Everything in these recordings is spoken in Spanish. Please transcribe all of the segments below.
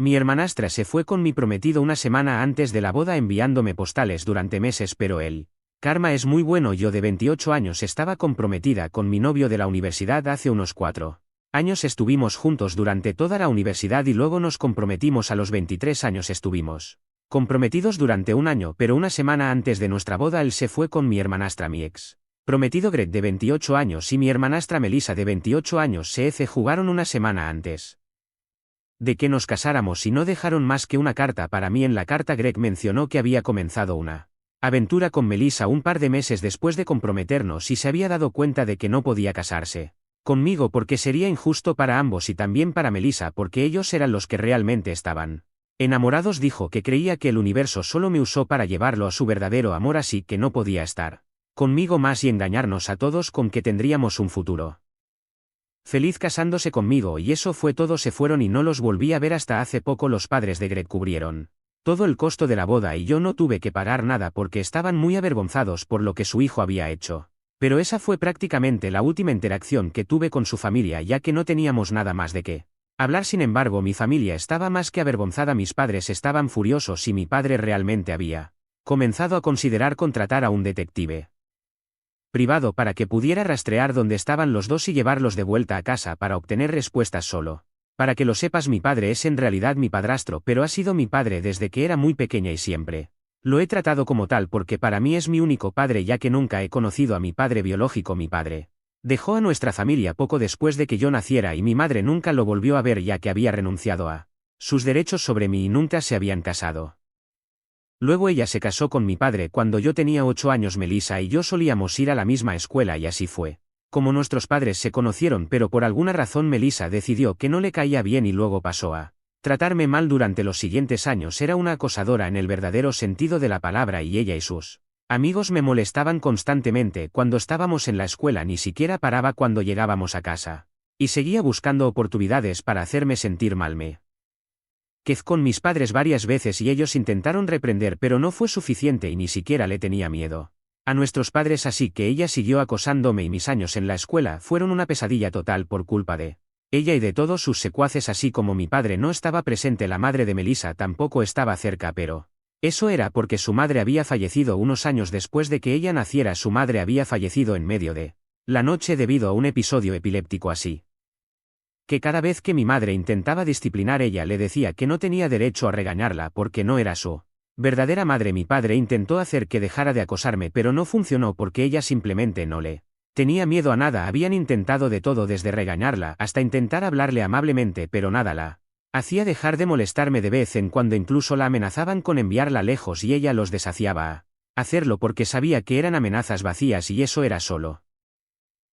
Mi hermanastra se fue con mi prometido una semana antes de la boda enviándome postales durante meses, pero él. Karma es muy bueno. Yo de 28 años estaba comprometida con mi novio de la universidad hace unos 4 años. Estuvimos juntos durante toda la universidad y luego nos comprometimos a los 23 años. Estuvimos comprometidos durante un año, pero una semana antes de nuestra boda él se fue con mi hermanastra, mi ex prometido Greg de 28 años y mi hermanastra Melissa de 28 años se jugaron una semana antes de que nos casáramos y no dejaron más que una carta para mí. En la carta Greg mencionó que había comenzado una aventura con Melissa un par de meses después de comprometernos y se había dado cuenta de que no podía casarse conmigo porque sería injusto para ambos y también para Melissa porque ellos eran los que realmente estaban enamorados. Dijo que creía que el universo solo me usó para llevarlo a su verdadero amor, así que no podía estar conmigo más y engañarnos a todos con que tendríamos un futuro feliz casándose conmigo, y eso fue todo. Se fueron y no los volví a ver hasta hace poco. Los padres de Greg cubrieron todo el costo de la boda y yo no tuve que pagar nada porque estaban muy avergonzados por lo que su hijo había hecho. Pero esa fue prácticamente la última interacción que tuve con su familia, ya que no teníamos nada más de qué hablar. Sin embargo, mi familia estaba más que avergonzada. Mis padres estaban furiosos y mi padre realmente había comenzado a considerar contratar a un detective privado para que pudiera rastrear dónde estaban los dos y llevarlos de vuelta a casa para obtener respuestas. Solo para que lo sepas, mi padre es en realidad mi padrastro, pero ha sido mi padre desde que era muy pequeña y siempre lo he tratado como tal porque para mí es mi único padre, ya que nunca he conocido a mi padre biológico. Mi padre dejó a nuestra familia poco después de que yo naciera y mi madre nunca lo volvió a ver, ya que había renunciado a sus derechos sobre mí y nunca se habían casado. Luego ella se casó con mi padre cuando yo tenía 8 años. Melissa y yo solíamos ir a la misma escuela y así fue como nuestros padres se conocieron, pero por alguna razón Melissa decidió que no le caía bien y luego pasó a tratarme mal durante los siguientes años. Era una acosadora en el verdadero sentido de la palabra y ella y sus amigos me molestaban constantemente cuando estábamos en la escuela. Ni siquiera paraba cuando llegábamos a casa y seguía buscando oportunidades para hacerme sentir mal. Me quedé con mis padres varias veces y ellos intentaron reprender, pero no fue suficiente y ni siquiera le tenía miedo a nuestros padres, así que ella siguió acosándome y mis años en la escuela fueron una pesadilla total por culpa de ella y de todos sus secuaces. Así como mi padre no estaba presente, la madre de Melissa tampoco estaba cerca, pero eso era porque su madre había fallecido unos años después de que ella naciera. Su madre había fallecido en medio de la noche debido a un episodio epiléptico, así que cada vez que mi madre intentaba disciplinar, ella le decía que no tenía derecho a regañarla porque no era su verdadera madre. Mi padre intentó hacer que dejara de acosarme, pero no funcionó porque ella simplemente no le tenía miedo a nada. Habían intentado de todo, desde regañarla hasta intentar hablarle amablemente, pero nada la hacía dejar de molestarme. De vez en cuando incluso la amenazaban con enviarla lejos y ella los desafiaba a hacerlo porque sabía que eran amenazas vacías y eso era solo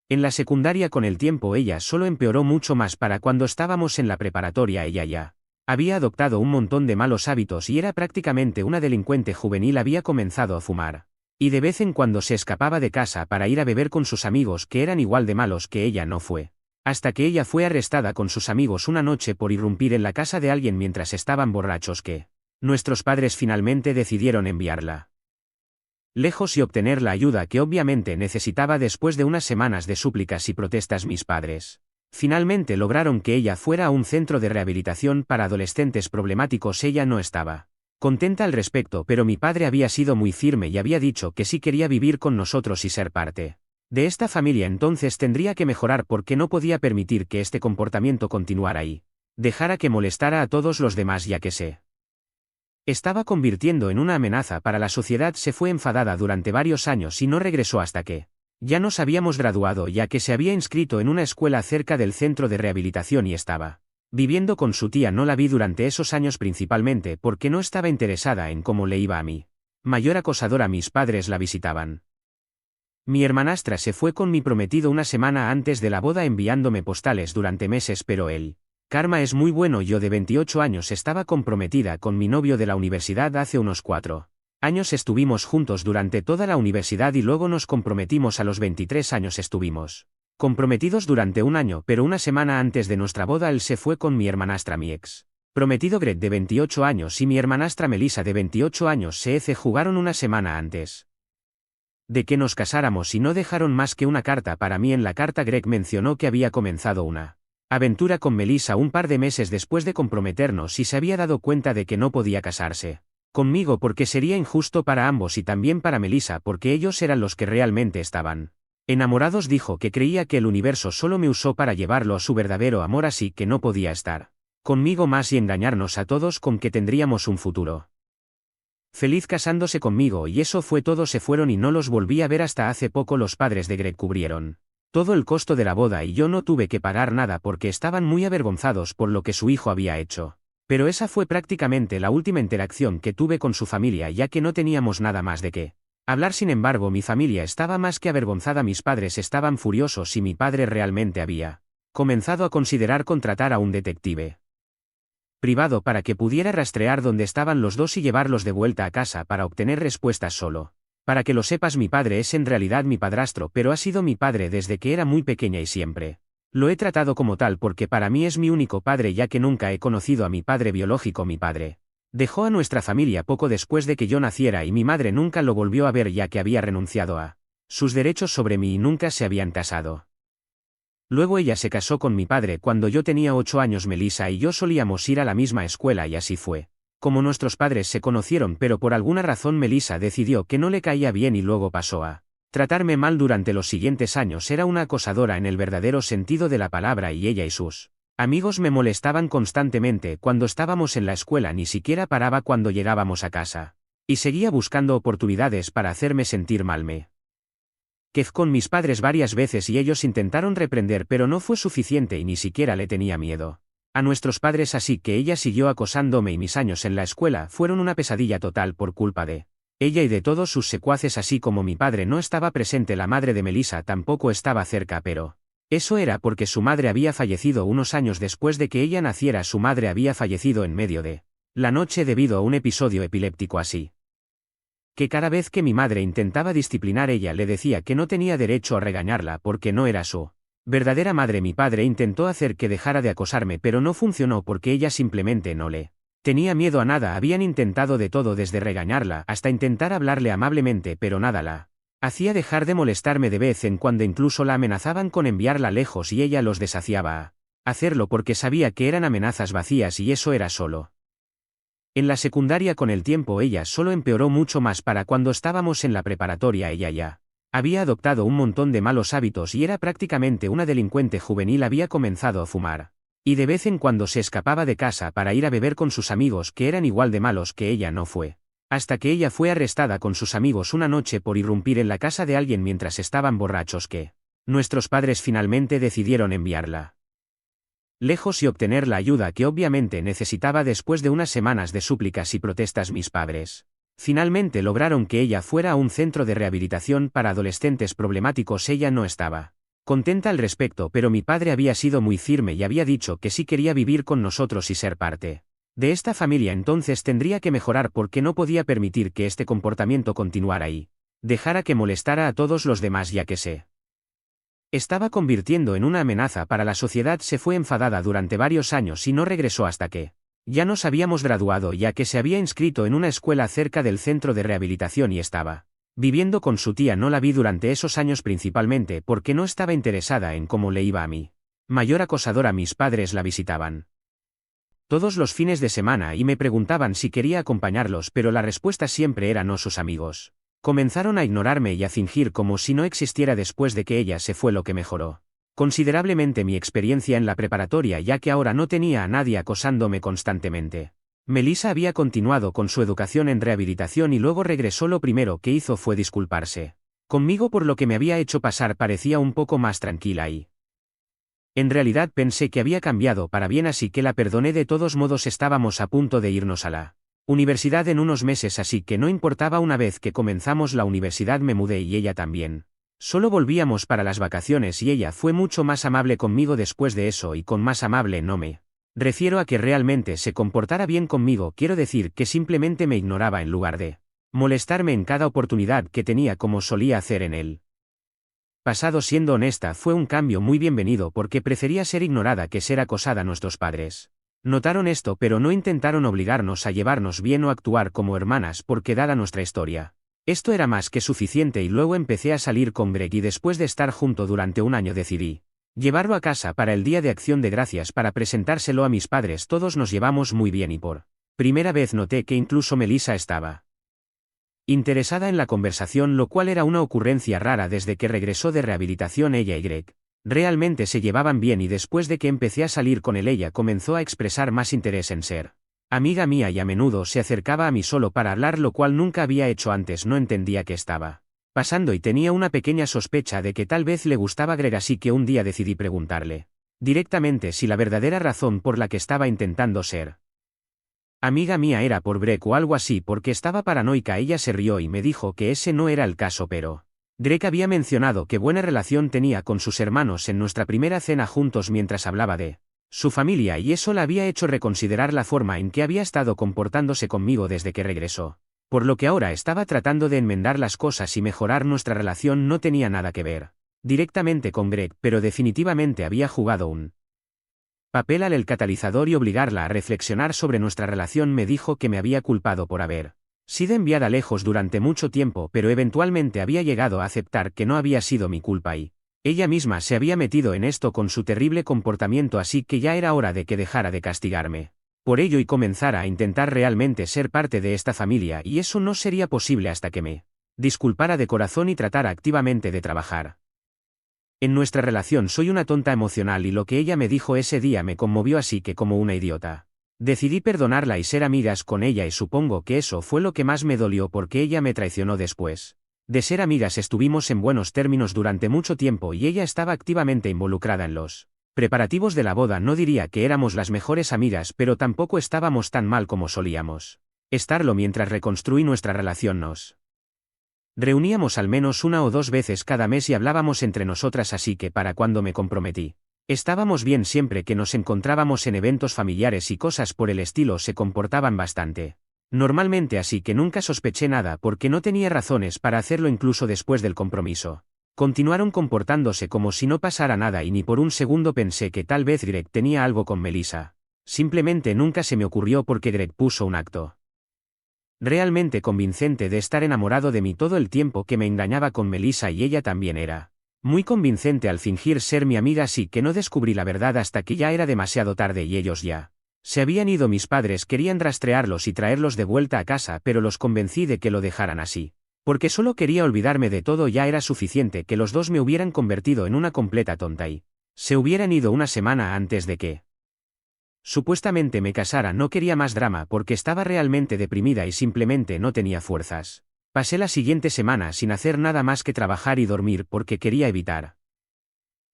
en la secundaria. Con el tiempo ella solo empeoró mucho más. Para cuando estábamos en la preparatoria ella ya había adoptado un montón de malos hábitos y era prácticamente una delincuente juvenil. Había comenzado a fumar y de vez en cuando se escapaba de casa para ir a beber con sus amigos, que eran igual de malos que ella. No fue hasta que ella fue arrestada con sus amigos una noche por irrumpir en la casa de alguien mientras estaban borrachos que nuestros padres finalmente decidieron enviarla lejos y obtener la ayuda que obviamente necesitaba. Después de unas semanas de súplicas y protestas, mis padres finalmente lograron que ella fuera a un centro de rehabilitación para adolescentes problemáticos. Ella no estaba contenta al respecto, pero mi padre había sido muy firme y había dicho que si quería vivir con nosotros y ser parte de esta familia, entonces tendría que mejorar porque no podía permitir que este comportamiento continuara y dejara que molestara a todos los demás, ya que se estaba convirtiendo en una amenaza para la sociedad. Se fue enfadada durante varios años y no regresó hasta que ya nos habíamos graduado, ya que se había inscrito en una escuela cerca del centro de rehabilitación y estaba viviendo con su tía. No la vi durante esos años principalmente porque no estaba interesada en cómo le iba a mi mayor acosadora. Mis padres la visitaban. Mi hermanastra se fue con mi prometido una semana antes de la boda enviándome postales durante meses, pero él Karma es muy bueno. Yo de 28 años estaba comprometida con mi novio de la universidad hace unos 4 años. Estuvimos juntos durante toda la universidad y luego nos comprometimos a los 23 años. Estuvimos comprometidos durante un año, pero una semana antes de nuestra boda él se fue con mi hermanastra, mi ex prometido Greg de 28 años y mi hermanastra Melissa de 28 años se jugaron una semana antes de que nos casáramos y no dejaron más que una carta para mí. En la carta Greg mencionó que había comenzado una aventura con Melissa un par de meses después de comprometernos y se había dado cuenta de que no podía casarse conmigo porque sería injusto para ambos y también para Melissa porque ellos eran los que realmente estaban enamorados. Dijo que creía que el universo solo me usó para llevarlo a su verdadero amor, así que no podía estar conmigo más y engañarnos a todos con que tendríamos un futuro feliz casándose conmigo, y eso fue todo. Se fueron y no los volví a ver hasta hace poco. Los padres de Greg cubrieron todo el costo de la boda y yo no tuve que pagar nada porque estaban muy avergonzados por lo que su hijo había hecho. Pero esa fue prácticamente la última interacción que tuve con su familia, ya que no teníamos nada más de qué hablar. Sin embargo, mi familia estaba más que avergonzada, mis padres estaban furiosos y mi padre realmente había comenzado a considerar contratar a un detective privado para que pudiera rastrear dónde estaban los dos y llevarlos de vuelta a casa para obtener respuestas solo. Para que lo sepas, mi padre es en realidad mi padrastro, pero ha sido mi padre desde que era muy pequeña y siempre lo he tratado como tal porque para mí es mi único padre, ya que nunca he conocido a mi padre biológico. Mi padre dejó a nuestra familia poco después de que yo naciera y mi madre nunca lo volvió a ver, ya que había renunciado a sus derechos sobre mí y nunca se habían casado. Luego ella se casó con mi padre cuando yo tenía 8 años. Melissa y yo solíamos ir a la misma escuela y así fue como nuestros padres se conocieron, pero por alguna razón Melissa decidió que no le caía bien y luego pasó a tratarme mal durante los siguientes años. Era una acosadora en el verdadero sentido de la palabra y ella y sus amigos me molestaban constantemente cuando estábamos en la escuela. Ni siquiera paraba cuando llegábamos a casa y seguía buscando oportunidades para hacerme sentir mal. Me quedé con mis padres varias veces y ellos intentaron reprender, pero no fue suficiente y ni siquiera le tenía miedo a nuestros padres, así que ella siguió acosándome y mis años en la escuela fueron una pesadilla total por culpa de ella y de todos sus secuaces. Así como mi padre no estaba presente, la madre de Melissa tampoco estaba cerca, pero eso era porque su madre había fallecido unos años después de que ella naciera. Su madre había fallecido en medio de la noche debido a un episodio epiléptico, así que cada vez que mi madre intentaba disciplinar, ella le decía que no tenía derecho a regañarla porque no era su verdadera madre. Mi padre intentó hacer que dejara de acosarme, pero no funcionó porque ella simplemente no le tenía miedo a nada. Habían intentado de todo, desde regañarla hasta intentar hablarle amablemente, pero nada la hacía dejar de molestarme. De vez en cuando incluso la amenazaban con enviarla lejos y ella los desafiaba a hacerlo porque sabía que eran amenazas vacías y eso era solo en la secundaria. Con el tiempo ella solo empeoró mucho más. Para cuando estábamos en la preparatoria ella ya había adoptado un montón de malos hábitos y era prácticamente una delincuente juvenil. Había comenzado a fumar y de vez en cuando se escapaba de casa para ir a beber con sus amigos, que eran igual de malos que ella. No fue hasta que ella fue arrestada con sus amigos una noche por irrumpir en la casa de alguien mientras estaban borrachos que nuestros padres finalmente decidieron enviarla lejos y obtener la ayuda que obviamente necesitaba. Después de unas semanas de súplicas y protestas, mis padres finalmente lograron que ella fuera a un centro de rehabilitación para adolescentes problemáticos. Ella no estaba contenta al respecto, pero mi padre había sido muy firme y había dicho que si quería vivir con nosotros y ser parte de esta familia, entonces tendría que mejorar porque no podía permitir que este comportamiento continuara y dejara que molestara a todos los demás, ya que se estaba convirtiendo en una amenaza para la sociedad. Se fue enfadada durante varios años y no regresó hasta que ya nos habíamos graduado, ya que se había inscrito en una escuela cerca del centro de rehabilitación y estaba viviendo con su tía. No la vi durante esos años principalmente porque no estaba interesada en cómo le iba a mi mayor acosadora. Mis padres la visitaban todos los fines de semana y me preguntaban si quería acompañarlos, pero la respuesta siempre era no. Sus amigos comenzaron a ignorarme y a fingir como si no existiera. Después de que ella se fue, lo que mejoró considerablemente mi experiencia en la preparatoria, ya que ahora no tenía a nadie acosándome constantemente. Melissa había continuado con su educación en rehabilitación y luego regresó. Lo primero que hizo fue disculparse conmigo por lo que me había hecho pasar. Parecía un poco más tranquila y en realidad pensé que había cambiado para bien, así que la perdoné. De todos modos, estábamos a punto de irnos a la universidad en unos meses, así que no importaba. Una vez que comenzamos la universidad me mudé y ella también. Solo volvíamos para las vacaciones y ella fue mucho más amable conmigo después de eso, y con más amable no me refiero a que realmente se comportara bien conmigo, quiero decir que simplemente me ignoraba en lugar de molestarme en cada oportunidad que tenía como solía hacer en el pasado. Siendo honesta, fue un cambio muy bienvenido porque prefería ser ignorada que ser acosada. Nuestros padres notaron esto, pero no intentaron obligarnos a llevarnos bien o actuar como hermanas porque, dada nuestra historia, esto era más que suficiente. Y luego empecé a salir con Greg y después de estar junto durante un año decidí llevarlo a casa para el Día de Acción de Gracias para presentárselo a mis padres. Todos nos llevamos muy bien y por primera vez noté que incluso Melissa estaba interesada en la conversación, lo cual era una ocurrencia rara desde que regresó de rehabilitación. Ella y Greg realmente se llevaban bien y después de que empecé a salir con él ella comenzó a expresar más interés en ser amiga mía y a menudo se acercaba a mí solo para hablar, lo cual nunca había hecho antes. No entendía qué estaba pasando y tenía una pequeña sospecha de que tal vez le gustaba Greg, así que un día decidí preguntarle directamente si la verdadera razón por la que estaba intentando ser amiga mía era por Greg o algo así, porque estaba paranoica. Ella se rió y me dijo que ese no era el caso, pero Greg había mencionado qué buena relación tenía con sus hermanos en nuestra primera cena juntos mientras hablaba de su familia, y eso la había hecho reconsiderar la forma en que había estado comportándose conmigo desde que regresó. Por lo que ahora estaba tratando de enmendar las cosas y mejorar nuestra relación. No tenía nada que ver directamente con Greg, pero definitivamente había jugado un papel al el catalizador y obligarla a reflexionar sobre nuestra relación. Me dijo que me había culpado por haber sido enviada lejos durante mucho tiempo, pero eventualmente había llegado a aceptar que no había sido mi culpa y ella misma se había metido en esto con su terrible comportamiento, así que ya era hora de que dejara de castigarme por ello y comenzara a intentar realmente ser parte de esta familia, y eso no sería posible hasta que me disculpara de corazón y tratara activamente de trabajar en nuestra relación. Soy una tonta emocional y lo que ella me dijo ese día me conmovió, así que como una idiota decidí perdonarla y ser amigas con ella, y supongo que eso fue lo que más me dolió porque ella me traicionó. Después de ser amigas estuvimos en buenos términos durante mucho tiempo y ella estaba activamente involucrada en los preparativos de la boda. No diría que éramos las mejores amigas, pero tampoco estábamos tan mal como solíamos estarlo. Mientras reconstruí nuestra relación nos reuníamos al menos una o dos veces cada mes y hablábamos entre nosotras, así que para cuando me comprometí estábamos bien. Siempre que nos encontrábamos en eventos familiares y cosas por el estilo se comportaban bastante normalmente, así que nunca sospeché nada porque no tenía razones para hacerlo. Incluso después del compromiso continuaron comportándose como si no pasara nada y ni por un segundo pensé que tal vez Greg tenía algo con Melissa. Simplemente nunca se me ocurrió porque Greg puso un acto realmente convincente de estar enamorado de mí todo el tiempo que me engañaba con Melissa, y ella también era muy convincente al fingir ser mi amiga, así que no descubrí la verdad hasta que ya era demasiado tarde y ellos ya se habían ido. Mis padres querían rastrearlos y traerlos de vuelta a casa, pero los convencí de que lo dejaran así porque solo quería olvidarme de todo. Ya era suficiente que los dos me hubieran convertido en una completa tonta y se hubieran ido una semana antes de que supuestamente me casara. No quería más drama porque estaba realmente deprimida y simplemente no tenía fuerzas. Pasé la siguiente semana sin hacer nada más que trabajar y dormir porque quería evitar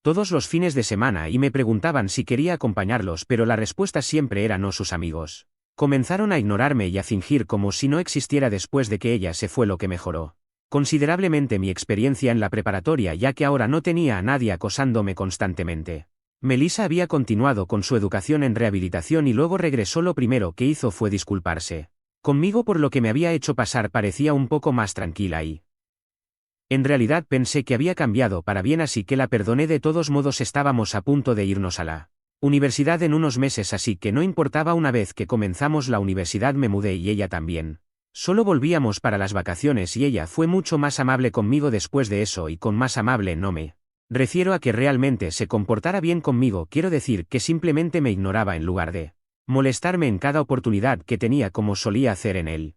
todos los fines de semana y me preguntaban si quería acompañarlos, pero la respuesta siempre era no. Sus amigos comenzaron a ignorarme y a fingir como si no existiera después de que ella se fue, lo que mejoró considerablemente mi experiencia en la preparatoria, ya que ahora no tenía a nadie acosándome constantemente. Melissa había continuado con su educación en rehabilitación y luego regresó. Lo primero que hizo fue disculparse conmigo por lo que me había hecho pasar. Parecía un poco más tranquila y en realidad pensé que había cambiado para bien, así que la perdoné. De todos modos estábamos a punto de irnos a la universidad en unos meses, así que no importaba. Una vez que comenzamos la universidad me mudé y ella también. Solo volvíamos para las vacaciones y ella fue mucho más amable conmigo después de eso, y con más amable no me refiero a que realmente se comportara bien conmigo, quiero decir que simplemente me ignoraba en lugar de molestarme en cada oportunidad que tenía como solía hacer en él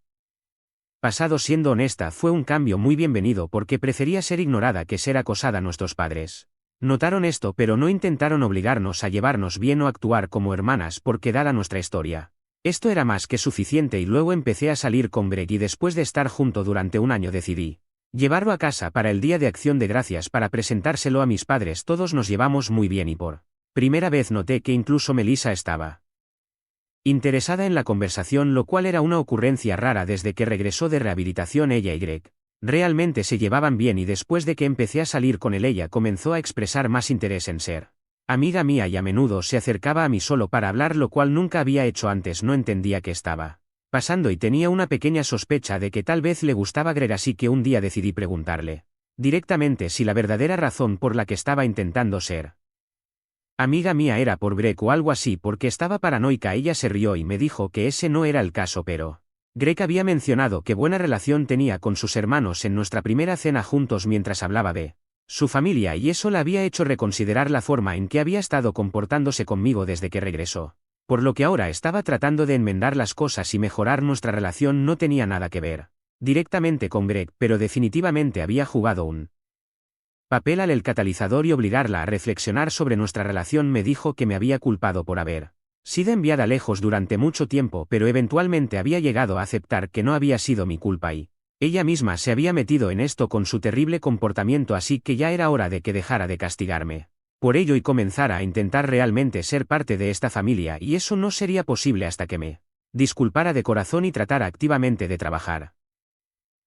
pasado. Siendo honesta, fue un cambio muy bienvenido porque prefería ser ignorada que ser acosada. Nuestros padres notaron esto, pero no intentaron obligarnos a llevarnos bien o actuar como hermanas porque, dada nuestra historia, esto era más que suficiente. Y luego empecé a salir con Greg y después de estar junto durante un año decidí llevarlo a casa para el Día de Acción de Gracias para presentárselo a mis padres. Todos nos llevamos muy bien y por primera vez noté que incluso Melissa estaba interesada en la conversación, lo cual era una ocurrencia rara desde que regresó de rehabilitación. Ella y Greg realmente se llevaban bien y después de que empecé a salir con él ella comenzó a expresar más interés en ser amiga mía y a menudo se acercaba a mí solo para hablar, lo cual nunca había hecho antes. No entendía qué estaba pasando y tenía una pequeña sospecha de que tal vez le gustaba Greg, así que un día decidí preguntarle directamente si la verdadera razón por la que estaba intentando ser amiga mía era por Greg o algo así, porque estaba paranoica. Ella se rió y me dijo que ese no era el caso, pero Greg había mencionado qué buena relación tenía con sus hermanos en nuestra primera cena juntos mientras hablaba de su familia y eso la había hecho reconsiderar la forma en que había estado comportándose conmigo desde que regresó. Por lo que ahora estaba tratando de enmendar las cosas y mejorar nuestra relación no tenía nada que ver directamente con Greg, pero definitivamente había jugado un papel al el catalizador y obligarla a reflexionar sobre nuestra relación. Me dijo que me había culpado por haber sido enviada lejos durante mucho tiempo, pero eventualmente había llegado a aceptar que no había sido mi culpa y ella misma se había metido en esto con su terrible comportamiento, así que ya era hora de que dejara de castigarme por ello y comenzara a intentar realmente ser parte de esta familia, y eso no sería posible hasta que me disculpara de corazón y tratara activamente de trabajar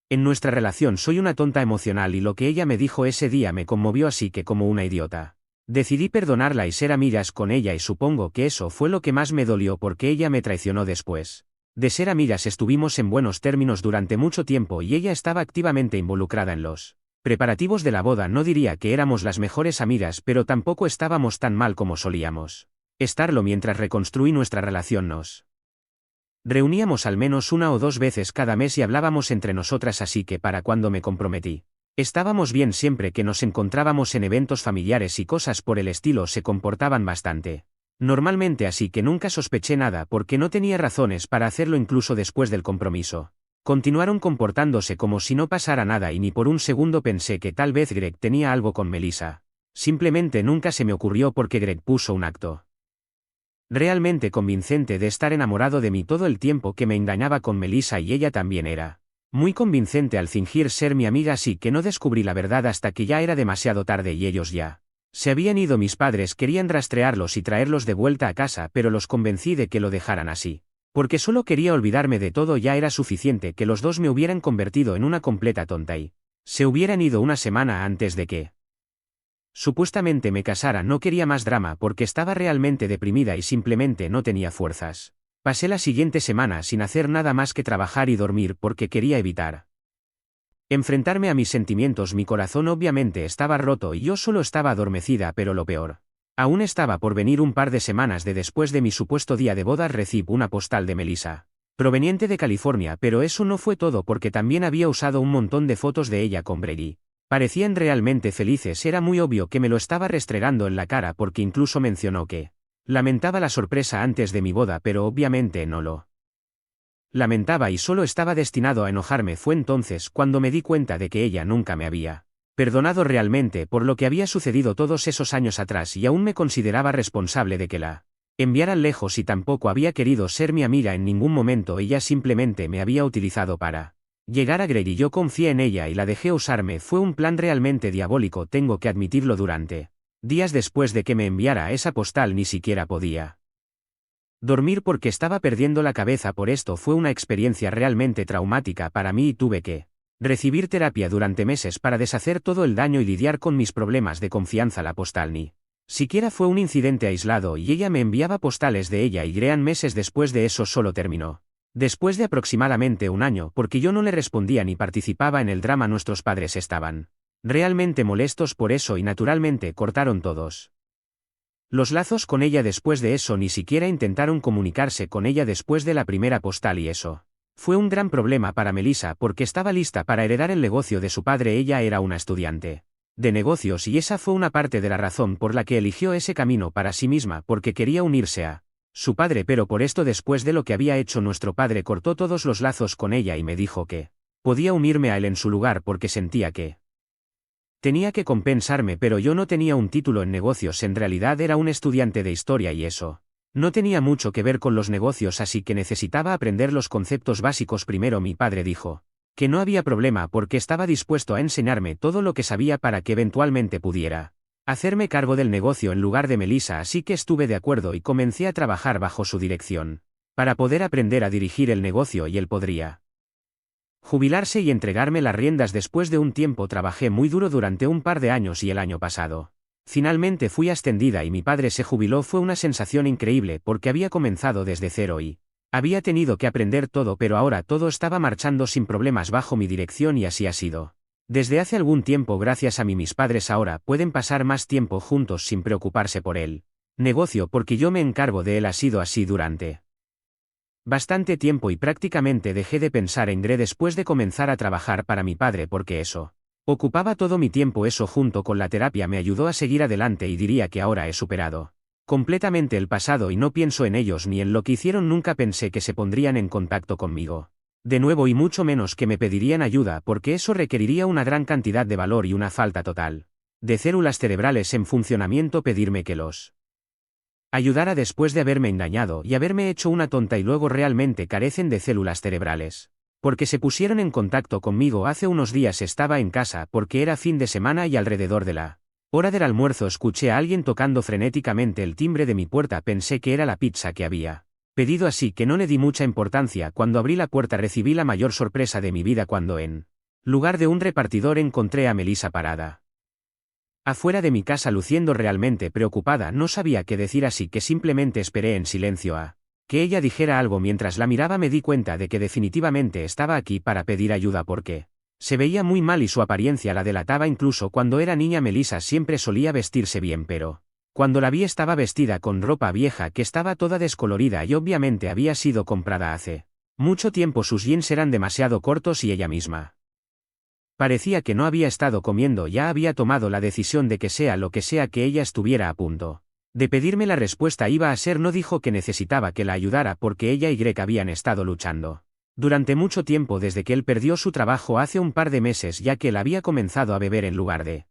en nuestra relación. Soy una tonta emocional y lo que ella me dijo ese día me conmovió, así que como una idiota decidí perdonarla y ser amigas con ella, y supongo que eso fue lo que más me dolió porque ella me traicionó. Después de ser amigas estuvimos en buenos términos durante mucho tiempo y ella estaba activamente involucrada en los preparativos de la boda. No diría que éramos las mejores amigas, pero tampoco estábamos tan mal como solíamos estarlo. Mientras reconstruí nuestra relación nos reuníamos al menos una o dos veces cada mes y hablábamos entre nosotras, así que para cuando me comprometí estábamos bien. Siempre que nos encontrábamos en eventos familiares y cosas por el estilo se comportaban bastante normalmente, así que nunca sospeché nada porque no tenía razones para hacerlo. Incluso después del compromiso continuaron comportándose como si no pasara nada y ni por un segundo pensé que tal vez Greg tenía algo con Melissa. Simplemente nunca se me ocurrió porque Greg puso un acto realmente convincente de estar enamorado de mí todo el tiempo que me engañaba con Melissa, y ella también era muy convincente al fingir ser mi amiga, así que no descubrí la verdad hasta que ya era demasiado tarde y ellos ya se habían ido. Mis padres querían rastrearlos y traerlos de vuelta a casa, pero los convencí de que lo dejaran así porque solo quería olvidarme de todo. Ya era suficiente que los dos me hubieran convertido en una completa tonta y se hubieran ido una semana antes de que supuestamente me casara. No quería más drama porque estaba realmente deprimida y simplemente no tenía fuerzas. Pasé la siguiente semana sin hacer nada más que trabajar y dormir porque quería evitar enfrentarme a mis sentimientos. Mi corazón obviamente estaba roto y yo solo estaba adormecida, pero lo peor aún estaba por venir. Un par de semanas después de mi supuesto día de bodas recibí una postal de Melissa, proveniente de California, pero eso no fue todo porque también había usado un montón de fotos de ella con Brady. Parecían realmente felices. Era muy obvio que me lo estaba restregando en la cara porque incluso mencionó que lamentaba la sorpresa antes de mi boda, pero obviamente no lo lamentaba y solo estaba destinado a enojarme. Fue entonces cuando me di cuenta de que ella nunca me había perdonado realmente por lo que había sucedido todos esos años atrás, y aún me consideraba responsable de que la enviaran lejos, y tampoco había querido ser mi amiga en ningún momento. Ella simplemente me había utilizado para llegar a Greg y yo confié en ella y la dejé usarme. Fue un plan realmente diabólico, tengo que admitirlo. Durante días después de que me enviara esa postal ni siquiera podía dormir porque estaba perdiendo la cabeza por esto. Fue una experiencia realmente traumática para mí y tuve que recibir terapia durante meses para deshacer todo el daño y lidiar con mis problemas de confianza. La postal ni siquiera fue un incidente aislado y ella me enviaba postales de ella, y Grean meses después de eso solo terminó después de aproximadamente un año porque yo no le respondía ni participaba en el drama. Nuestros padres estaban realmente molestos por eso y naturalmente cortaron todos los lazos con ella. Después de eso ni siquiera intentaron comunicarse con ella después de la primera postal, y eso fue un gran problema para Melissa porque estaba lista para heredar el negocio de su padre. Ella era una estudiante de negocios y esa fue una parte de la razón por la que eligió ese camino para sí misma, porque quería unirse a su padre. Pero por esto, después de lo que había hecho nuestro padre, cortó todos los lazos con ella y me dijo que podía unirme a él en su lugar porque sentía que tenía que compensarme. Pero yo no tenía un título en negocios, en realidad era un estudiante de historia y eso no tenía mucho que ver con los negocios, así que necesitaba aprender los conceptos básicos primero. Mi padre dijo que no había problema porque estaba dispuesto a enseñarme todo lo que sabía para que eventualmente pudiera hacerme cargo del negocio en lugar de Melissa, así que estuve de acuerdo y comencé a trabajar bajo su dirección para poder aprender a dirigir el negocio, y él podría jubilarse y entregarme las riendas. Después de un tiempo trabajé muy duro durante un par de años y el año pasado finalmente fui ascendida y mi padre se jubiló. Fue una sensación increíble porque había comenzado desde cero y había tenido que aprender todo, pero ahora todo estaba marchando sin problemas bajo mi dirección, y así ha sido desde hace algún tiempo. Gracias a mí mis padres ahora pueden pasar más tiempo juntos sin preocuparse por él negocio porque yo me encargo de él. Ha sido así durante bastante tiempo y prácticamente dejé de pensar en Greg después de comenzar a trabajar para mi padre porque eso Ocupaba todo mi tiempo, eso junto con la terapia me ayudó a seguir adelante y diría que ahora he superado completamente el pasado y no pienso en ellos ni en lo que hicieron, nunca pensé que se pondrían en contacto conmigo de nuevo y mucho menos que me pedirían ayuda porque eso requeriría una gran cantidad de valor y una falta total de células cerebrales en funcionamiento pedirme que los ayudara después de haberme engañado y haberme hecho una tonta y luego realmente carecen de células cerebrales. Porque se pusieron en contacto conmigo hace unos días, estaba en casa porque era fin de semana y alrededor de la hora del almuerzo escuché a alguien tocando frenéticamente el timbre de mi puerta, pensé que era la pizza que había pedido, así que no le di mucha importancia. Cuando abrí la puerta recibí la mayor sorpresa de mi vida cuando en lugar de un repartidor encontré a Melissa parada afuera de mi casa luciendo realmente preocupada. No sabía qué decir, así que simplemente esperé en silencio a que ella dijera algo. Mientras la miraba me di cuenta de que definitivamente estaba aquí para pedir ayuda porque se veía muy mal y su apariencia la delataba. Incluso cuando era niña Melissa siempre solía vestirse bien, pero cuando la vi estaba vestida con ropa vieja que estaba toda descolorida y obviamente había sido comprada hace mucho tiempo. Sus jeans eran demasiado cortos y ella misma parecía que no había estado comiendo. Ya había tomado la decisión de que sea lo que sea que ella estuviera a punto de pedirme, la respuesta iba a ser no. Dijo que necesitaba que la ayudara porque ella y Greg habían estado luchando durante mucho tiempo desde que él perdió su trabajo hace un par de meses, ya que él había comenzado a beber en lugar de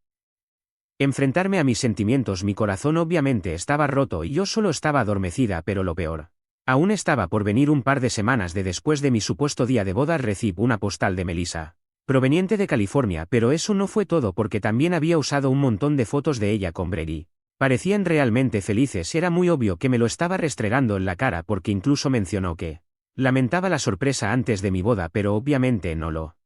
enfrentarme a mis sentimientos. Mi corazón obviamente estaba roto y yo solo estaba adormecida, pero lo peor aún estaba por venir. Un par de semanas después de mi supuesto día de boda recibí una postal de Melissa proveniente de California, pero eso no fue todo porque también había usado un montón de fotos de ella con Brady. Parecían realmente felices. Era muy obvio que me lo estaba restregando en la cara porque incluso mencionó que lamentaba la sorpresa antes de mi boda, pero obviamente no lo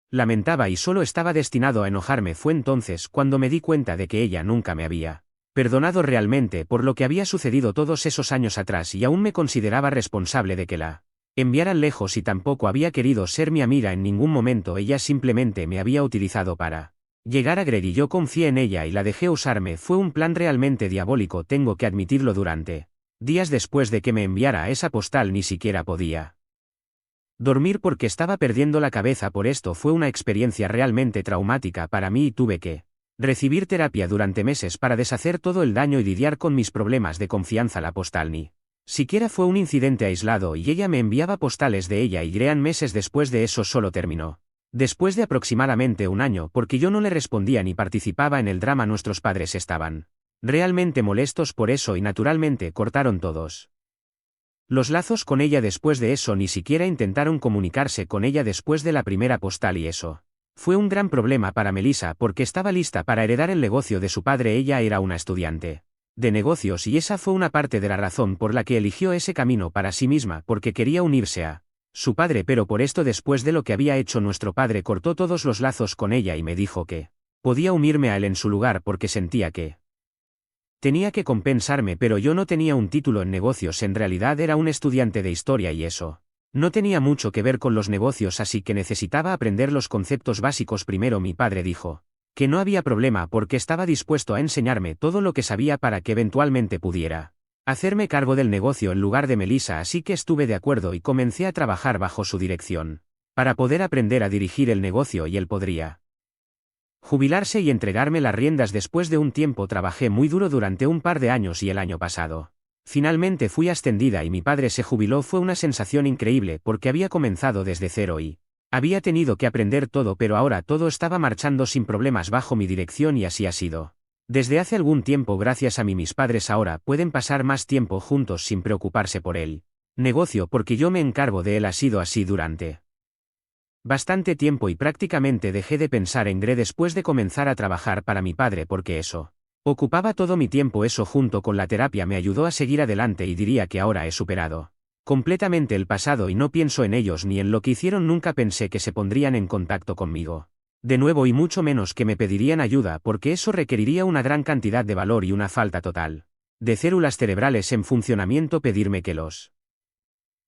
lamentaba y solo estaba destinado a enojarme. Fue entonces cuando me di cuenta de que ella nunca me había perdonado realmente por lo que había sucedido todos esos años atrás y aún me consideraba responsable de que la enviaran lejos y tampoco había querido ser mi amiga en ningún momento. Ella simplemente me había utilizado para llegar a Greg y yo confié en ella y la dejé usarme. Fue un plan realmente diabólico, tengo que admitirlo. Durante días después de que me enviara esa postal ni siquiera podía dormir porque estaba perdiendo la cabeza por esto. Fue una experiencia realmente traumática para mí y tuve que recibir terapia durante meses para deshacer todo el daño y lidiar con mis problemas de confianza. La postal ni siquiera fue un incidente aislado y ella me enviaba postales de ella y Grean meses después de eso solo terminó después de aproximadamente un año porque yo no le respondía ni participaba en el drama. Nuestros padres estaban realmente molestos por eso y naturalmente cortaron todos los lazos con ella. Después de eso ni siquiera intentaron comunicarse con ella después de la primera postal y eso fue un gran problema para Melissa porque estaba lista para heredar el negocio de su padre. Ella era una estudiante de negocios y esa fue una parte de la razón por la que eligió ese camino para sí misma, porque quería unirse a su padre, pero por esto después de lo que había hecho nuestro padre cortó todos los lazos con ella y me dijo que podía unirme a él en su lugar porque sentía que tenía que compensarme, pero yo no tenía un título en negocios, en realidad era un estudiante de historia y eso no tenía mucho que ver con los negocios, así que necesitaba aprender los conceptos básicos primero. Mi padre dijo que no había problema porque estaba dispuesto a enseñarme todo lo que sabía para que eventualmente pudiera hacerme cargo del negocio en lugar de Melissa, así que estuve de acuerdo y comencé a trabajar bajo su dirección para poder aprender a dirigir el negocio y él podría jubilarse y entregarme las riendas. Después de un tiempo trabajé muy duro durante un par de años y el año pasado finalmente fui ascendida y mi padre se jubiló. Fue una sensación increíble porque había comenzado desde cero y había tenido que aprender todo, pero ahora todo estaba marchando sin problemas bajo mi dirección y así ha sido desde hace algún tiempo. Gracias a mí mis padres ahora pueden pasar más tiempo juntos sin preocuparse por él negocio porque yo me encargo de él. Ha sido así durante bastante tiempo y prácticamente dejé de pensar en Greg después de comenzar a trabajar para mi padre porque eso ocupaba todo mi tiempo. Eso junto con la terapia me ayudó a seguir adelante y diría que ahora he superado completamente el pasado y no pienso en ellos ni en lo que hicieron. Nunca pensé que se pondrían en contacto conmigo de nuevo y mucho menos que me pedirían ayuda porque eso requeriría una gran cantidad de valor y una falta total de células cerebrales en funcionamiento pedirme que los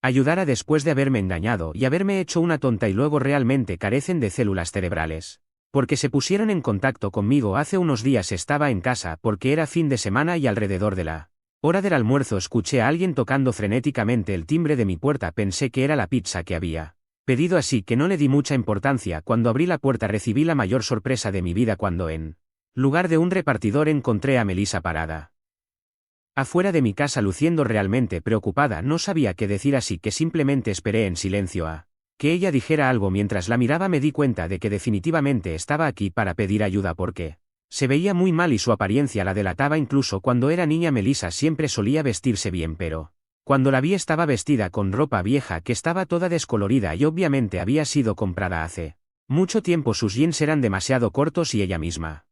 ayudara después de haberme engañado y haberme hecho una tonta y luego realmente carecen de células cerebrales. Porque se pusieron en contacto conmigo hace unos días. Estaba en casa porque era fin de semana y alrededor de la hora del almuerzo escuché a alguien tocando frenéticamente el timbre de mi puerta. Pensé que era la pizza que había pedido así que no le di mucha importancia. Cuando abrí la puerta recibí la mayor sorpresa de mi vida cuando en lugar de un repartidor encontré a Melissa parada afuera de mi casa luciendo realmente preocupada. No sabía qué decir, así que simplemente esperé en silencio a que ella dijera algo. Mientras la miraba me di cuenta de que definitivamente estaba aquí para pedir ayuda porque se veía muy mal y su apariencia la delataba. Incluso cuando era niña Melissa siempre solía vestirse bien, pero cuando la vi estaba vestida con ropa vieja que estaba toda descolorida y obviamente había sido comprada hace mucho tiempo. Sus jeans eran demasiado cortos y ella misma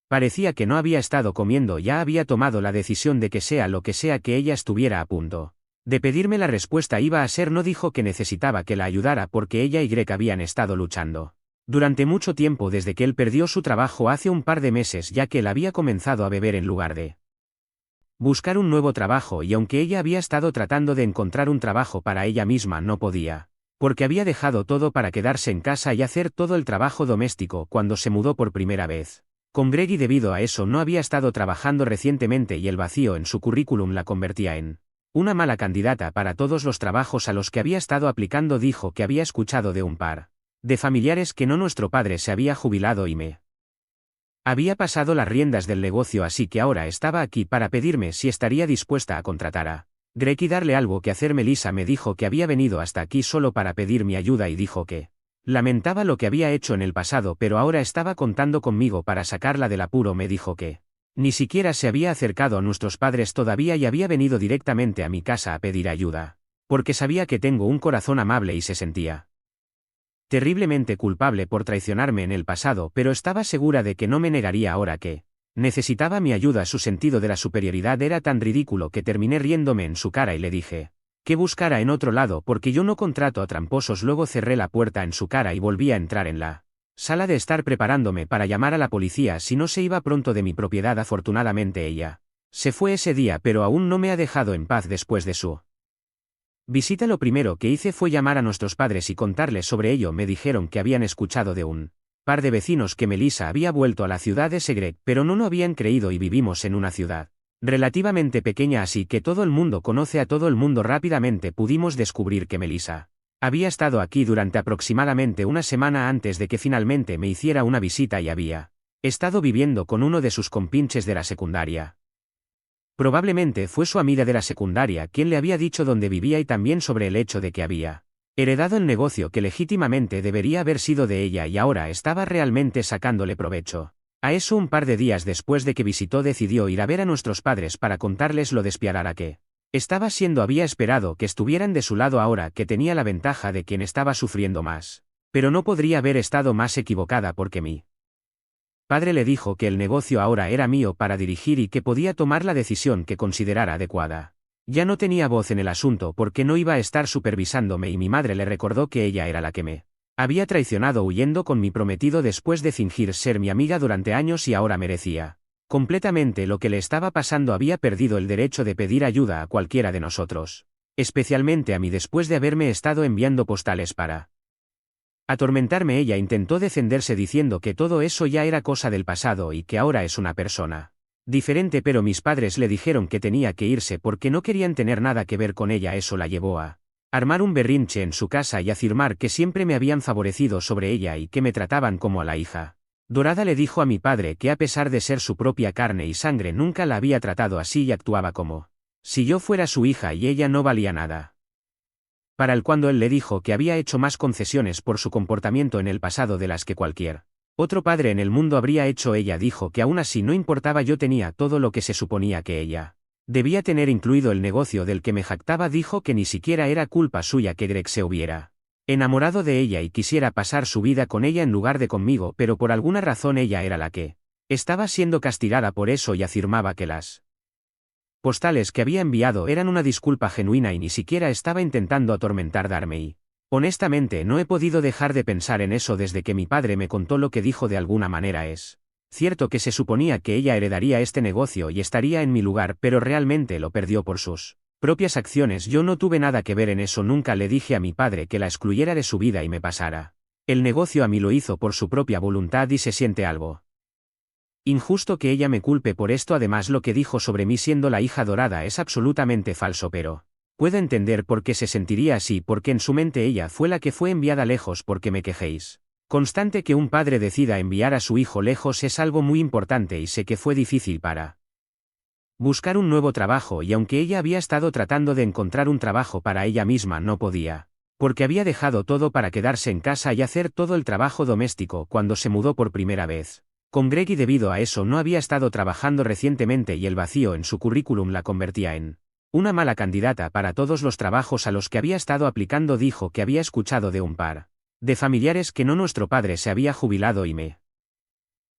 parecía que no había estado comiendo. Ya había tomado la decisión de que sea lo que sea que ella estuviera a punto de pedirme, la respuesta iba a ser no. Dijo que necesitaba que la ayudara porque ella y Greg habían estado luchando durante mucho tiempo desde que él perdió su trabajo hace un par de meses, ya que él había comenzado a beber en lugar de buscar un nuevo trabajo, y aunque ella había estado tratando de encontrar un trabajo para ella misma no podía, porque había dejado todo para quedarse en casa y hacer todo el trabajo doméstico cuando se mudó por primera vez con Greg, y debido a eso no había estado trabajando recientemente y el vacío en su currículum la convertía en una mala candidata para todos los trabajos a los que había estado aplicando. Dijo que había escuchado de un par de familiares que nuestro padre se había jubilado y me había pasado las riendas del negocio, así que ahora estaba aquí para pedirme si estaría dispuesta a contratar a Greg y darle algo que hacer. Melissa me dijo que había venido hasta aquí solo para pedir mi ayuda y dijo que lamentaba lo que había hecho en el pasado, pero ahora estaba contando conmigo para sacarla del apuro. Me dijo que ni siquiera se había acercado a nuestros padres todavía y había venido directamente a mi casa a pedir ayuda, porque sabía que tengo un corazón amable y se sentía terriblemente culpable por traicionarme en el pasado, pero estaba segura de que no me negaría ahora que necesitaba mi ayuda. Su sentido de la superioridad era tan ridículo que terminé riéndome en su cara y le dije que buscara en otro lado porque yo no contrato a tramposos. Luego cerré la puerta en su cara y volví a entrar en la sala de estar preparándome para llamar a la policía si no se iba pronto de mi propiedad. Afortunadamente ella se fue ese día, pero aún no me ha dejado en paz después de su visita. Lo primero que hice fue llamar a nuestros padres y contarles sobre ello. Me dijeron que habían escuchado de un par de vecinos que Melissa había vuelto a la ciudad de Segreg, pero no habían creído, y vivimos en una ciudad relativamente pequeña, así que todo el mundo conoce a todo el mundo. Rápidamente pudimos descubrir que Melissa había estado aquí durante aproximadamente una semana antes de que finalmente me hiciera una visita y había estado viviendo con uno de sus compinches de la secundaria. Probablemente fue su amiga de la secundaria quien le había dicho dónde vivía y también sobre el hecho de que había heredado el negocio que legítimamente debería haber sido de ella y ahora estaba realmente sacándole provecho a eso. Un par de días después de que visitó decidió ir a ver a nuestros padres para contarles lo despiadada que estaba siendo. Había esperado que estuvieran de su lado ahora que tenía la ventaja de quien estaba sufriendo más, pero no podría haber estado más equivocada porque mi padre le dijo que el negocio ahora era mío para dirigir y que podía tomar la decisión que considerara adecuada. Ya no tenía voz en el asunto porque no iba a estar supervisándome, y mi madre le recordó que ella era la que me había traicionado huyendo con mi prometido después de fingir ser mi amiga durante años y ahora merecía completamente lo que le estaba pasando. Había perdido el derecho de pedir ayuda a cualquiera de nosotros, especialmente a mí después de haberme estado enviando postales para atormentarme. Ella intentó defenderse diciendo que todo eso ya era cosa del pasado y que ahora es una persona diferente, pero mis padres le dijeron que tenía que irse porque no querían tener nada que ver con ella. Eso la llevó a armar un berrinche en su casa y afirmar que siempre me habían favorecido sobre ella y que me trataban como a la hija dorada. Le dijo a mi padre que a pesar de ser su propia carne y sangre nunca la había tratado así y actuaba como si yo fuera su hija y ella no valía nada para él. Cuando él le dijo que había hecho más concesiones por su comportamiento en el pasado de las que cualquier otro padre en el mundo habría hecho, ella dijo que aún así no importaba. Yo tenía todo lo que se suponía que ella debía tener, incluido el negocio del que me jactaba. Dijo que ni siquiera era culpa suya que Greg se hubiera enamorado de ella y quisiera pasar su vida con ella en lugar de conmigo, pero por alguna razón ella era la que estaba siendo castigada por eso, y afirmaba que las postales que había enviado eran una disculpa genuina y ni siquiera estaba intentando atormentar Darme. Y honestamente no he podido dejar de pensar en eso desde que mi padre me contó lo que dijo. De alguna manera es cierto que se suponía que ella heredaría este negocio y estaría en mi lugar, pero realmente lo perdió por sus propias acciones. Yo no tuve nada que ver en eso. Nunca le dije a mi padre que la excluyera de su vida y me pasara el negocio a mí. Lo hizo por su propia voluntad y se siente algo injusto que ella me culpe por esto. Además, lo que dijo sobre mí siendo la hija dorada es absolutamente falso, pero Puedo entender por qué se sentiría así porque en su mente ella fue la que fue enviada lejos porque me quejéis. Constante que un padre decida enviar a su hijo lejos es algo muy importante y sé que fue difícil para buscar un nuevo trabajo y aunque ella había estado tratando de encontrar un trabajo para ella misma no podía. Porque había dejado todo para quedarse en casa y hacer todo el trabajo doméstico cuando se mudó por primera vez con Greg y debido a eso no había estado trabajando recientemente y el vacío en su currículum la convertía en una mala candidata para todos los trabajos a los que había estado aplicando. Dijo que había escuchado de un par de familiares que nuestro padre se había jubilado y me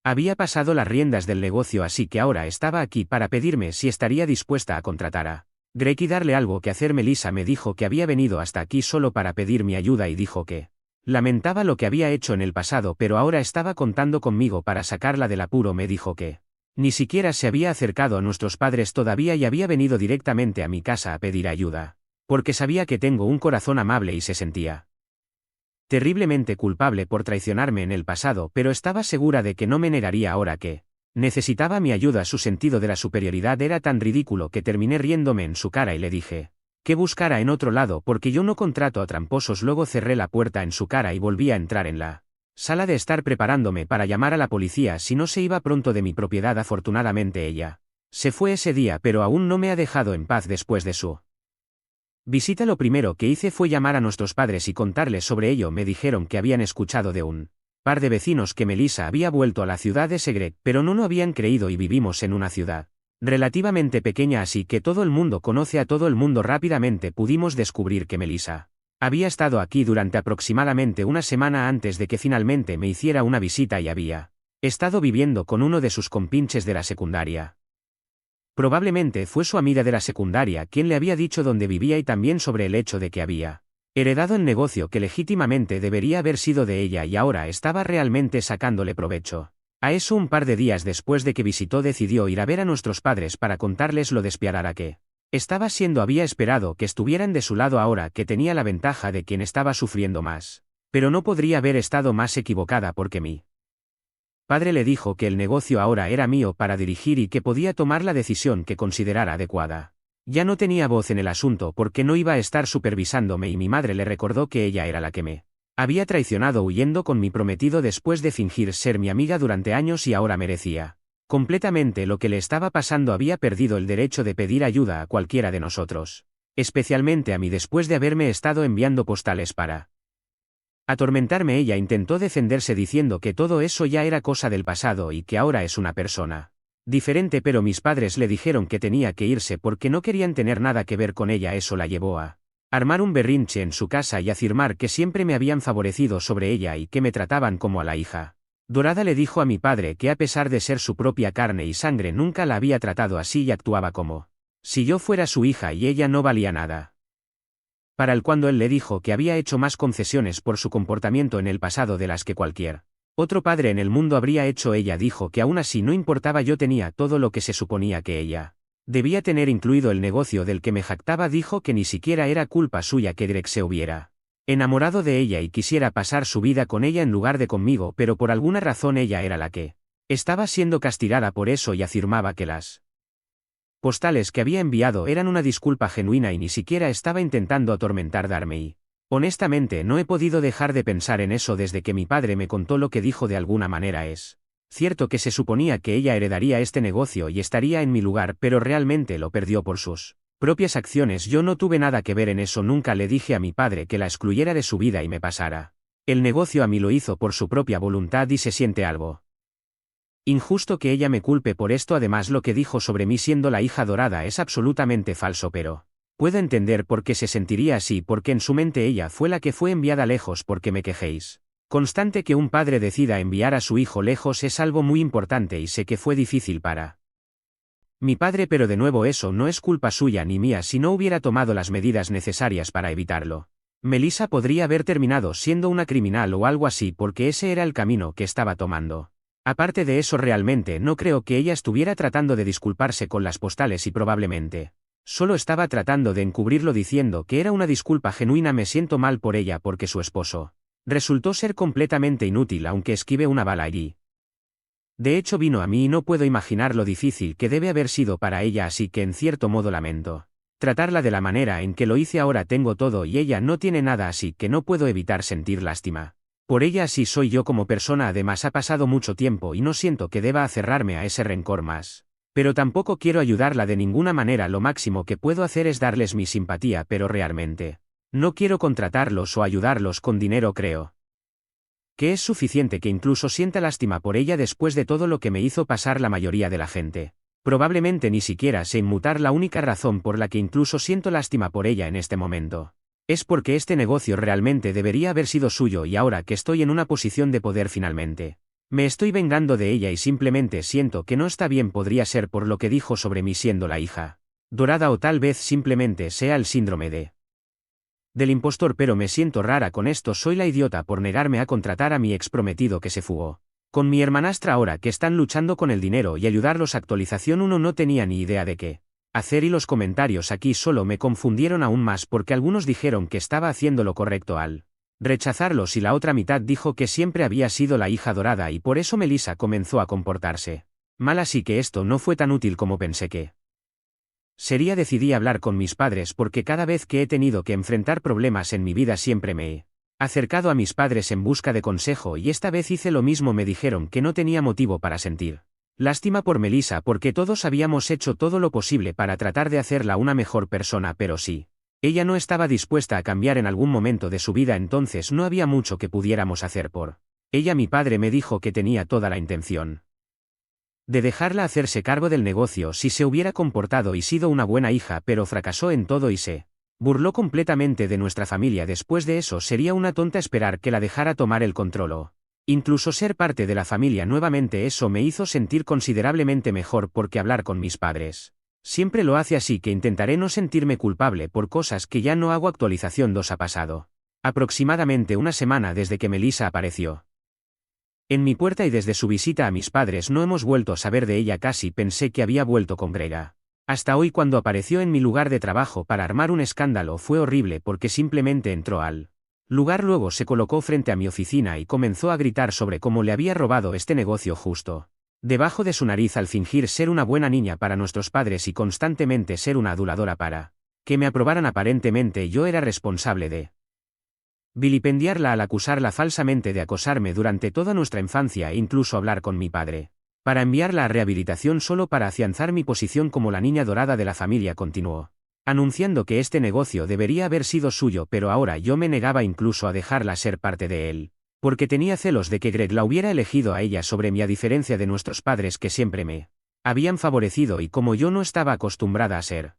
había pasado las riendas del negocio así que ahora estaba aquí para pedirme si estaría dispuesta a contratar a Greg y darle algo que hacer. Melissa me dijo que había venido hasta aquí solo para pedir mi ayuda y dijo que lamentaba lo que había hecho en el pasado pero ahora estaba contando conmigo para sacarla del apuro. Me dijo que ni siquiera se había acercado a nuestros padres todavía y había venido directamente a mi casa a pedir ayuda. Porque sabía que tengo un corazón amable y se sentía terriblemente culpable por traicionarme en el pasado, pero estaba segura de que no me negaría ahora que necesitaba mi ayuda. Su sentido de la superioridad era tan ridículo que terminé riéndome en su cara y le dije que buscara en otro lado porque yo no contrato a tramposos. Luego cerré la puerta en su cara y volví a entrar en la sala de estar preparándome para llamar a la policía si no se iba pronto de mi propiedad. Afortunadamente ella se fue ese día pero aún no me ha dejado en paz después de su visita. Lo primero que hice fue llamar a nuestros padres y contarles sobre ello. Me dijeron que habían escuchado de un par de vecinos que Melissa había vuelto a la ciudad de Segreg, pero no habían creído y vivimos en una ciudad relativamente pequeña así que todo el mundo conoce a todo el mundo. Rápidamente pudimos descubrir que Melissa había estado aquí durante aproximadamente una semana antes de que finalmente me hiciera una visita y había estado viviendo con uno de sus compinches de la secundaria. Probablemente fue su amiga de la secundaria quien le había dicho dónde vivía y también sobre el hecho de que había heredado el negocio que legítimamente debería haber sido de ella y ahora estaba realmente sacándole provecho. A eso un par de días después de que visitó decidió ir a ver a nuestros padres para contarles lo despiadada que estaba siendo. Había esperado que estuvieran de su lado ahora que tenía la ventaja de quien estaba sufriendo más. Pero no podría haber estado más equivocada porque mi padre le dijo que el negocio ahora era mío para dirigir y que podía tomar la decisión que considerara adecuada. Ya no tenía voz en el asunto porque no iba a estar supervisándome y mi madre le recordó que ella era la que me había traicionado huyendo con mi prometido después de fingir ser mi amiga durante años y ahora merecía completamente lo que le estaba pasando. Había perdido el derecho de pedir ayuda a cualquiera de nosotros. Especialmente a mí después de haberme estado enviando postales para atormentarme. Ella intentó defenderse diciendo que todo eso ya era cosa del pasado y que ahora es una persona diferente, pero mis padres le dijeron que tenía que irse porque no querían tener nada que ver con ella. Eso la llevó a armar un berrinche en su casa y afirmar que siempre me habían favorecido sobre ella y que me trataban como a la hija dorada. Le dijo a mi padre que a pesar de ser su propia carne y sangre nunca la había tratado así y actuaba como si yo fuera su hija y ella no valía nada para él. Cuando él le dijo que había hecho más concesiones por su comportamiento en el pasado de las que cualquier otro padre en el mundo habría hecho, ella dijo que aún así no importaba. Yo tenía todo lo que se suponía que ella debía tener, incluido el negocio del que me jactaba. Dijo que ni siquiera era culpa suya que Greg se hubiera enamorado de ella y quisiera pasar su vida con ella en lugar de conmigo, pero por alguna razón ella era la que estaba siendo castigada por eso y afirmaba que las postales que había enviado eran una disculpa genuina y ni siquiera estaba intentando atormentar Darme y honestamente no he podido dejar de pensar en eso desde que mi padre me contó lo que dijo. De alguna manera es cierto que se suponía que ella heredaría este negocio y estaría en mi lugar, pero realmente lo perdió por sus propias acciones. Yo no tuve nada que ver en eso. Nunca le dije a mi padre que la excluyera de su vida y me pasara el negocio a mí. Lo hizo por su propia voluntad y se siente algo injusto que ella me culpe por esto. Además, lo que dijo sobre mí siendo la hija dorada es absolutamente falso, pero puedo entender por qué se sentiría así porque en su mente ella fue la que fue enviada lejos porque me quejéis. Constante que un padre decida enviar a su hijo lejos es algo muy importante y sé que fue difícil para mi padre, pero de nuevo eso no es culpa suya ni mía si no hubiera tomado las medidas necesarias para evitarlo. Melissa podría haber terminado siendo una criminal o algo así porque ese era el camino que estaba tomando. Aparte de eso, realmente no creo que ella estuviera tratando de disculparse con las postales y probablemente solo estaba tratando de encubrirlo diciendo que era una disculpa genuina. Me siento mal por ella porque su esposo resultó ser completamente inútil aunque esquive una bala allí. De hecho vino a mí y no puedo imaginar lo difícil que debe haber sido para ella, así que en cierto modo lamento Tratarla de la manera en que lo hice ahora tengo todo y ella no tiene nada, así que no puedo evitar sentir lástima. Por ella así soy yo como persona, además ha pasado mucho tiempo y no siento que deba aferrarme a ese rencor más. Pero tampoco quiero ayudarla de ninguna manera, lo máximo que puedo hacer es darles mi simpatía, pero realmente no quiero contratarlos o ayudarlos con dinero, creo que es suficiente que incluso sienta lástima por ella después de todo lo que me hizo pasar la mayoría de la gente. Probablemente ni siquiera sé inmutar la única razón por la que incluso siento lástima por ella en este momento. Es porque este negocio realmente debería haber sido suyo y ahora que estoy en una posición de poder finalmente, me estoy vengando de ella y simplemente siento que no está bien. Podría ser por lo que dijo sobre mí siendo la hija dorada o tal vez simplemente sea el síndrome del impostor, pero me siento rara con esto. Soy la idiota por negarme a contratar a mi ex prometido que se fugó con mi hermanastra ahora que están luchando con el dinero y ayudarlos. Actualización 1. No tenía ni idea de qué hacer y los comentarios aquí solo me confundieron aún más porque algunos dijeron que estaba haciendo lo correcto al rechazarlos y la otra mitad dijo que siempre había sido la hija dorada y por eso Melissa comenzó a comportarse mal, así que esto no fue tan útil como pensé que sería. Decidí hablar con mis padres porque cada vez que he tenido que enfrentar problemas en mi vida siempre me he acercado a mis padres en busca de consejo y esta vez hice lo mismo. Me dijeron que no tenía motivo para sentir lástima por Melissa porque todos habíamos hecho todo lo posible para tratar de hacerla una mejor persona, pero sí, ella no estaba dispuesta a cambiar en algún momento de su vida, entonces no había mucho que pudiéramos hacer por ella. Mi padre me dijo que tenía toda la intención de dejarla hacerse cargo del negocio si se hubiera comportado y sido una buena hija, pero fracasó en todo y se burló completamente de nuestra familia. Después de eso sería una tonta esperar que la dejara tomar el control o incluso ser parte de la familia nuevamente. Eso me hizo sentir considerablemente mejor porque hablar con mis padres siempre lo hace, así que intentaré no sentirme culpable por cosas que ya no hago. Actualización 2. Ha pasado aproximadamente una semana desde que Melissa apareció en mi puerta y desde su visita a mis padres no hemos vuelto a saber de ella. Casi pensé que había vuelto con Grega. Hasta hoy, cuando apareció en mi lugar de trabajo para armar un escándalo. Fue horrible porque simplemente entró al lugar, luego se colocó frente a mi oficina y comenzó a gritar sobre cómo le había robado este negocio justo debajo de su nariz al fingir ser una buena niña para nuestros padres y constantemente ser una aduladora para que me aprobaran. Aparentemente yo era responsable de vilipendiarla al acusarla falsamente de acosarme durante toda nuestra infancia e incluso hablar con mi padre para enviarla a rehabilitación solo para afianzar mi posición como la niña dorada de la familia. Continuó anunciando que este negocio debería haber sido suyo, pero ahora yo me negaba incluso a dejarla ser parte de él, porque tenía celos de que Greg la hubiera elegido a ella sobre mí, a diferencia de nuestros padres que siempre me habían favorecido, y como yo no estaba acostumbrada a ser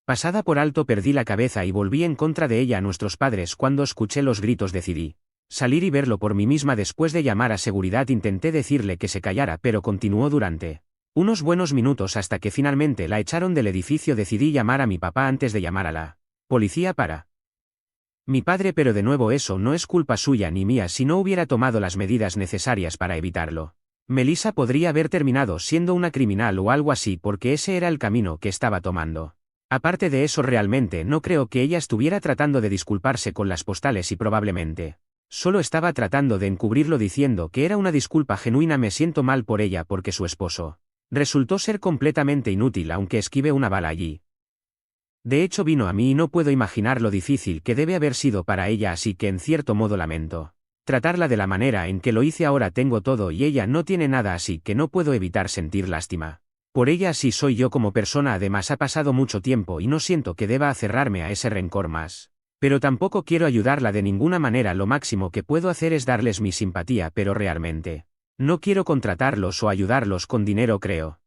pasada por alto, perdí la cabeza y volví en contra de ella a nuestros padres. Cuando escuché los gritos decidí salir y verlo por mí misma. Después de llamar a seguridad intenté decirle que se callara, pero continuó durante unos buenos minutos hasta que finalmente la echaron del edificio. Decidí llamar a mi papá antes de llamar a la policía para mi padre, pero de nuevo eso no es culpa suya ni mía. Si no hubiera tomado las medidas necesarias para evitarlo, Melissa podría haber terminado siendo una criminal o algo así, porque ese era el camino que estaba tomando. Aparte de eso, realmente no creo que ella estuviera tratando de disculparse con las postales y probablemente solo estaba tratando de encubrirlo diciendo que era una disculpa genuina. Me siento mal por ella porque su esposo resultó ser completamente inútil, aunque esquive una bala allí. De hecho vino a mí y no puedo imaginar lo difícil que debe haber sido para ella, así que en cierto modo lamento tratarla de la manera en que lo hice. Ahora tengo todo y ella no tiene nada, así que no puedo evitar sentir lástima por ella. Así soy yo como persona, además ha pasado mucho tiempo y no siento que deba aferrarme a ese rencor más. Pero tampoco quiero ayudarla de ninguna manera, lo máximo que puedo hacer es darles mi simpatía, pero realmente no quiero contratarlos o ayudarlos con dinero. Creo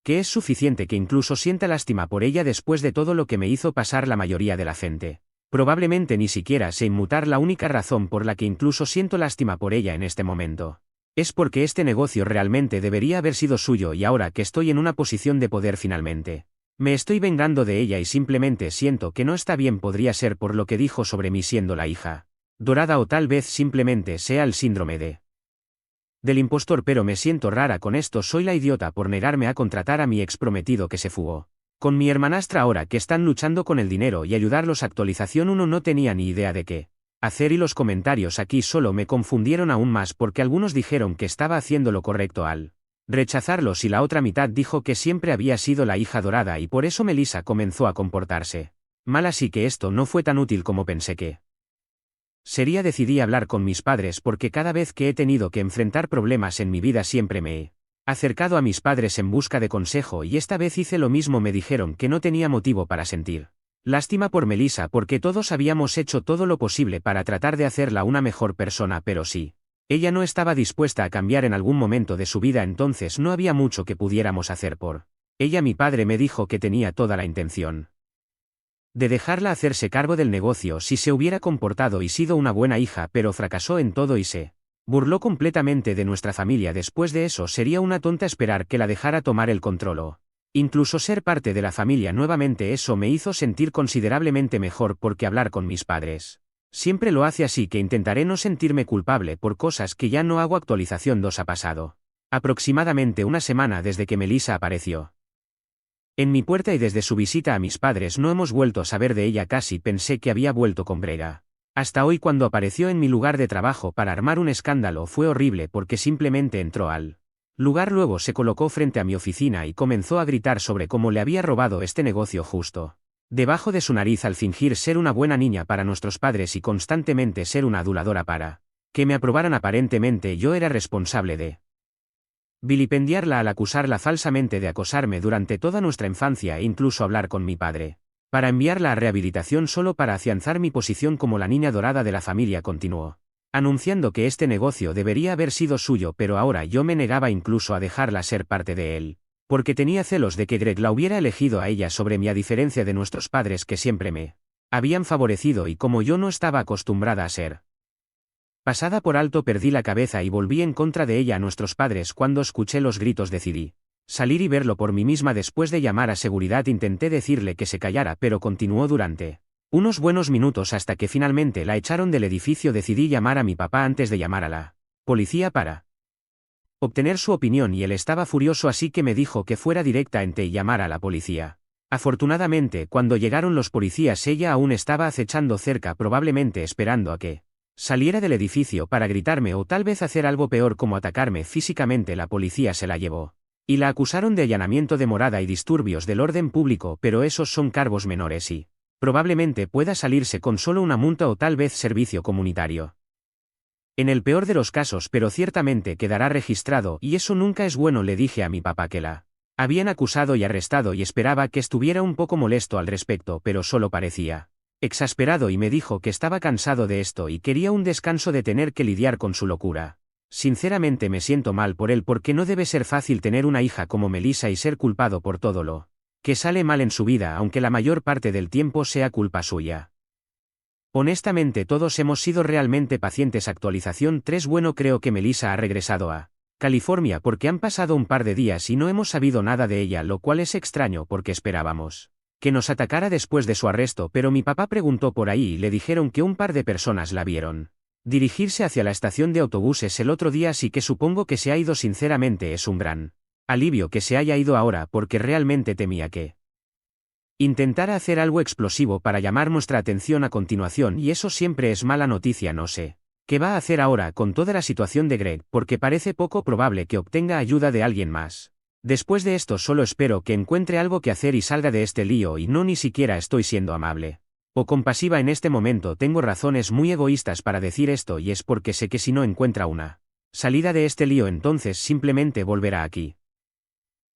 que es suficiente que incluso sienta lástima por ella después de todo lo que me hizo pasar la mayoría de la gente. Probablemente ni siquiera sé inmutar la única razón por la que incluso siento lástima por ella en este momento. Es porque este negocio realmente debería haber sido suyo y ahora que estoy en una posición de poder finalmente, me estoy vengando de ella y simplemente siento que no está bien. Podría ser por lo que dijo sobre mí siendo la hija dorada o tal vez simplemente sea el síndrome del impostor, pero me siento rara con esto. Soy la idiota por negarme a contratar a mi ex prometido que se fugó con mi hermanastra ahora que están luchando con el dinero y ayudarlos. Actualización 1. No tenía ni idea de qué hacer y los comentarios aquí solo me confundieron aún más porque algunos dijeron que estaba haciendo lo correcto al rechazarlos y la otra mitad dijo que siempre había sido la hija dorada y por eso Melissa comenzó a comportarse mal, así que esto no fue tan útil como pensé que sería. Decidí hablar con mis padres porque cada vez que he tenido que enfrentar problemas en mi vida siempre me he acercado a mis padres en busca de consejo y esta vez hice lo mismo. Me dijeron que no tenía motivo para sentir lástima por Melissa porque todos habíamos hecho todo lo posible para tratar de hacerla una mejor persona, pero sí, ella no estaba dispuesta a cambiar en algún momento de su vida, entonces no había mucho que pudiéramos hacer por ella. Mi padre me dijo que tenía toda la intención de dejarla hacerse cargo del negocio si se hubiera comportado y sido una buena hija, pero fracasó en todo y se burló completamente de nuestra familia. Después de eso sería una tonta esperar que la dejara tomar el control o incluso ser parte de la familia nuevamente. Eso me hizo sentir considerablemente mejor porque hablar con mis padres siempre lo hace, así que intentaré no sentirme culpable por cosas que ya no hago. Actualización 2. Ha pasado aproximadamente una semana desde que Melissa apareció en mi puerta y desde su visita a mis padres no hemos vuelto a saber de ella. Casi pensé que había vuelto con Brega. Hasta hoy, cuando apareció en mi lugar de trabajo para armar un escándalo. Fue horrible porque simplemente entró al lugar, luego se colocó frente a mi oficina y comenzó a gritar sobre cómo le había robado este negocio justo debajo de su nariz al fingir ser una buena niña para nuestros padres y constantemente ser una aduladora para que me aprobaran. Aparentemente yo era responsable de vilipendiarla al acusarla falsamente de acosarme durante toda nuestra infancia e incluso hablar con mi padre para enviarla a rehabilitación solo para afianzar mi posición como la niña dorada de la familia. Continuó anunciando que este negocio debería haber sido suyo, pero ahora yo me negaba incluso a dejarla ser parte de él, porque tenía celos de que Greg la hubiera elegido a ella sobre mí, a diferencia de nuestros padres que siempre me habían favorecido, y como yo no estaba acostumbrada a ser pasada por alto, perdí la cabeza y volví en contra de ella a nuestros padres. Cuando escuché los gritos decidí salir y verlo por mí misma. Después de llamar a seguridad intenté decirle que se callara, pero continuó durante unos buenos minutos hasta que finalmente la echaron del edificio. Decidí llamar a mi papá antes de llamar a la policía para obtener su opinión y él estaba furioso, así que me dijo que fuera directamente y llamara a la policía. Afortunadamente, cuando llegaron los policías ella aún estaba acechando cerca, probablemente esperando a que saliera del edificio para gritarme o tal vez hacer algo peor como atacarme físicamente. La policía se la llevó y la acusaron de allanamiento de morada y disturbios del orden público, pero esos son cargos menores y probablemente pueda salirse con solo una multa o tal vez servicio comunitario en el peor de los casos, pero ciertamente quedará registrado y eso nunca es bueno. Le dije a mi papá que la habían acusado y arrestado y esperaba que estuviera un poco molesto al respecto, pero solo parecía exasperado y me dijo que estaba cansado de esto y quería un descanso de tener que lidiar con su locura. Sinceramente me siento mal por él porque no debe ser fácil tener una hija como Melissa y ser culpado por todo lo que sale mal en su vida, aunque la mayor parte del tiempo sea culpa suya. Honestamente todos hemos sido realmente pacientes. Actualización 3. Bueno, creo que Melissa ha regresado a California porque han pasado un par de días y no hemos sabido nada de ella, lo cual es extraño porque esperábamos que nos atacara después de su arresto, pero mi papá preguntó por ahí y le dijeron que un par de personas la vieron dirigirse hacia la estación de autobuses el otro día, así que supongo que se ha ido. Sinceramente es un gran alivio que se haya ido ahora porque realmente temía que intentara hacer algo explosivo para llamar nuestra atención a continuación, y eso siempre es mala noticia. No sé qué va a hacer ahora con toda la situación de Greg porque parece poco probable que obtenga ayuda de alguien más. Después de esto solo espero que encuentre algo que hacer y salga de este lío, y no ni siquiera estoy siendo amable o compasiva en este momento. Tengo razones muy egoístas para decir esto y es porque sé que si no encuentra una salida de este lío entonces simplemente volverá aquí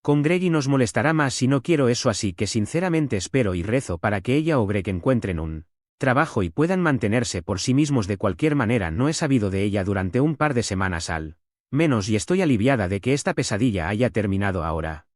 con Greg y nos molestará más y no quiero eso, así que sinceramente espero y rezo para que ella o Greg encuentren un trabajo y puedan mantenerse por sí mismos. De cualquier manera no he sabido de ella durante un par de semanas al menos y estoy aliviada de que esta pesadilla haya terminado ahora.